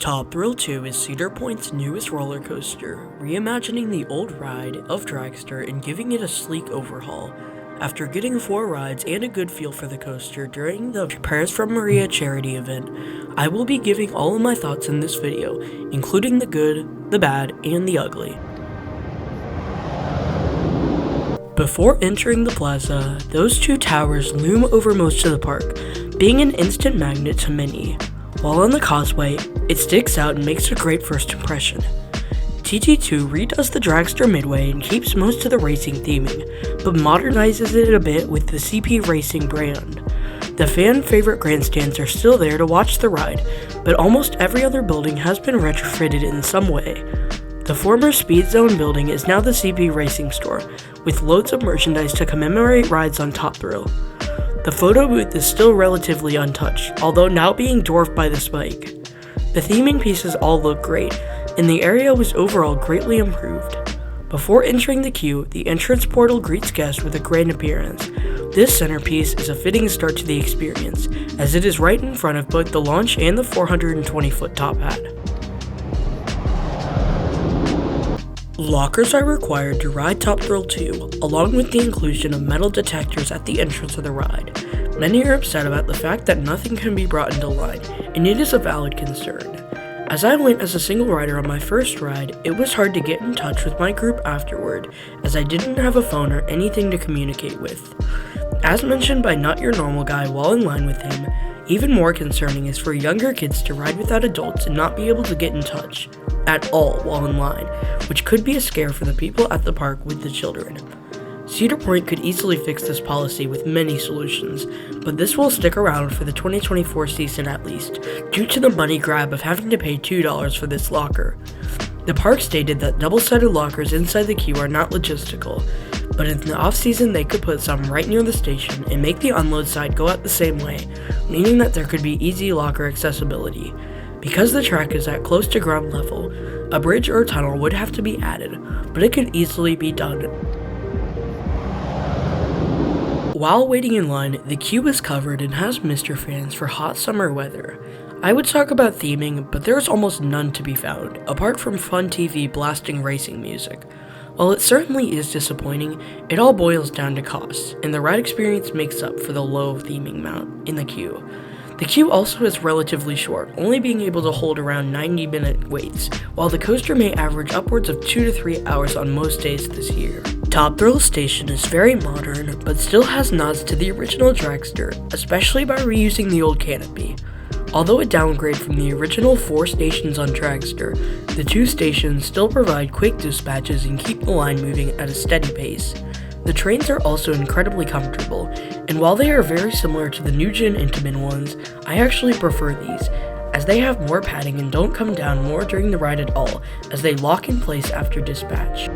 Top Thrill 2 is Cedar Point's newest roller coaster, reimagining the old ride of Dragster and giving it a sleek overhaul. After getting 4 rides and a good feel for the coaster during the Prayers from Maria charity event, I will be giving all of my thoughts in this video, including the good, the bad, and the ugly. Before entering the plaza, those 2 towers loom over most of the park, being an instant magnet to many. While on the causeway, it sticks out and makes a great first impression. TT2 redoes the Dragster midway and keeps most of the racing theming, but modernizes it a bit with the CP Racing brand. The fan favorite grandstands are still there to watch the ride, but almost every other building has been retrofitted in some way. The former Speed Zone building is now the CP Racing store, with loads of merchandise to commemorate rides on Top Thrill. The photo booth is still relatively untouched, although now being dwarfed by the spike. The theming pieces all look great, and the area was overall greatly improved. Before entering the queue, the entrance portal greets guests with a grand appearance. This centerpiece is a fitting start to the experience, as it is right in front of both the launch and the 420-foot top hat. Lockers are required to ride Top Thrill 2, along with the inclusion of metal detectors at the entrance of the ride. Many are upset about the fact that nothing can be brought into line, and it is a valid concern. As I went as a single rider on my first ride, it was hard to get in touch with my group afterward, as I didn't have a phone or anything to communicate with. As mentioned by Not Your Normal Guy while in line with him, even more concerning is for younger kids to ride without adults and not be able to get in touch at all while in line, which could be a scare for the people at the park with the children. Cedar Point could easily fix this policy with many solutions, but this will stick around for the 2024 season at least, due to the money grab of having to pay $2 for this locker. The park stated that double-sided lockers inside the queue are not logistical, but in the off-season they could put some right near the station and make the unload side go out the same way, meaning that there could be easy locker accessibility. Because the track is at close to ground level, a bridge or tunnel would have to be added, but it could easily be done. While waiting in line, the queue is covered and has Mr. fans for hot summer weather. I would talk about theming, but there is almost none to be found, apart from Fun TV blasting racing music. While it certainly is disappointing, it all boils down to costs, and the ride experience makes up for the low theming amount in the queue. The queue also is relatively short, only being able to hold around 90-minute waits, while the coaster may average upwards of 2 to 3 hours on most days this year. Top Thrill Station is very modern, but still has nods to the original Dragster, especially by reusing the old canopy. Although a downgrade from the original 4 stations on Dragster, the 2 stations still provide quick dispatches and keep the line moving at a steady pace. The trains are also incredibly comfortable, and while they are very similar to the new-gen Intamin ones, I actually prefer these, as they have more padding and don't come down more during the ride at all, as they lock in place after dispatch.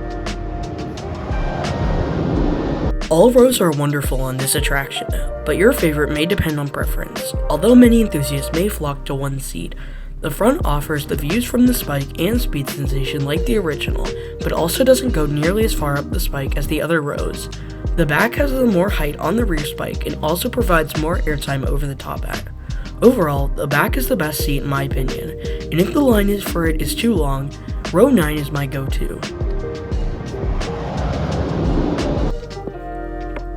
All rows are wonderful on this attraction, but your favorite may depend on preference. Although many enthusiasts may flock to one seat, the front offers the views from the spike and speed sensation like the original, but also doesn't go nearly as far up the spike as the other rows. The back has the more height on the rear spike and also provides more airtime over the top hat. Overall, the back is the best seat in my opinion, and if the line for it is too long, row 9 is my go-to.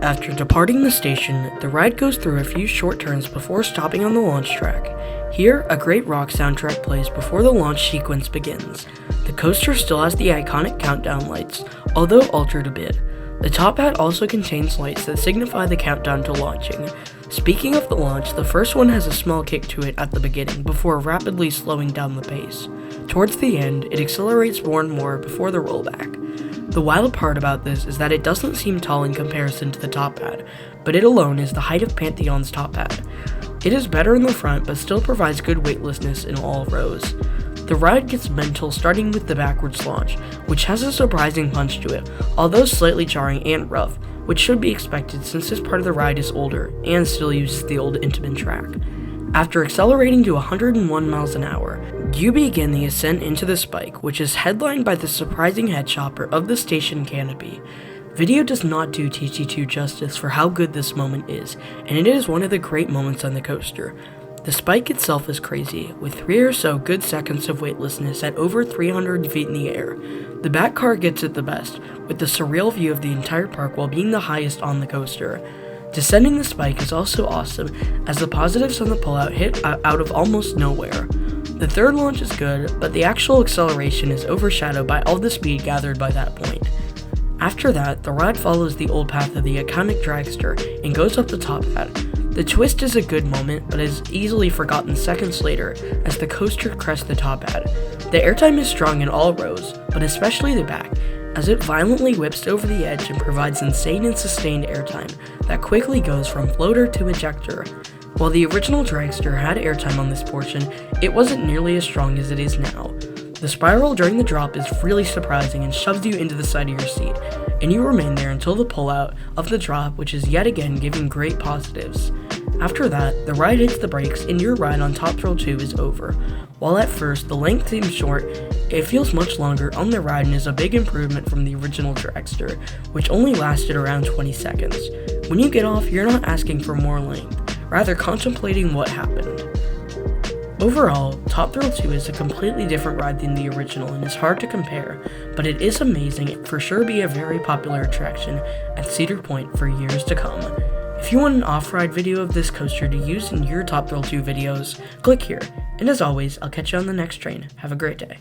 After departing the station, the ride goes through a few short turns before stopping on the launch track. Here, a great rock soundtrack plays before the launch sequence begins. The coaster still has the iconic countdown lights, although altered a bit. The top hat also contains lights that signify the countdown to launching. Speaking of the launch, the first one has a small kick to it at the beginning before rapidly slowing down the pace. Towards the end, it accelerates more and more before the rollback. The wild part about this is that it doesn't seem tall in comparison to the top hat, but it alone is the height of Pantheon's top hat. It is better in the front, but still provides good weightlessness in all rows. The ride gets mental starting with the backwards launch, which has a surprising punch to it, although slightly jarring and rough, which should be expected since this part of the ride is older and still uses the old Intamin track. After accelerating to 101 miles an hour, you begin the ascent into the spike, which is headlined by the surprising head chopper of the station canopy. Video does not do TT2 justice for how good this moment is, and it is one of the great moments on the coaster. The spike itself is crazy, with 3 or so good seconds of weightlessness at over 300 feet in the air. The back car gets it the best, with the surreal view of the entire park while being the highest on the coaster. Descending the spike is also awesome, as the positives on the pullout hit out of almost nowhere. The third launch is good, but the actual acceleration is overshadowed by all the speed gathered by that point. After that, the ride follows the old path of the iconic dragster and goes up the top hat. The twist is a good moment, but is easily forgotten seconds later as the coaster crests the top hat. The airtime is strong in all rows, but especially the back, as it violently whips over the edge and provides insane and sustained airtime that quickly goes from floater to ejector. While the original dragster had airtime on this portion, it wasn't nearly as strong as it is now. The spiral during the drop is really surprising and shoves you into the side of your seat, and you remain there until the pullout of the drop, which is yet again giving great positives. After that, the ride hits the brakes and your ride on Top Thrill 2 is over. While at first the length seems short, it feels much longer on the ride and is a big improvement from the original dragster, which only lasted around 20 seconds. When you get off, you're not asking for more length, rather contemplating what happened. Overall, Top Thrill 2 is a completely different ride than the original and is hard to compare, but it is amazing and for sure be a very popular attraction at Cedar Point for years to come. If you want an off-ride video of this coaster to use in your Top Thrill 2 videos, click here. And as always, I'll catch you on the next train. Have a great day.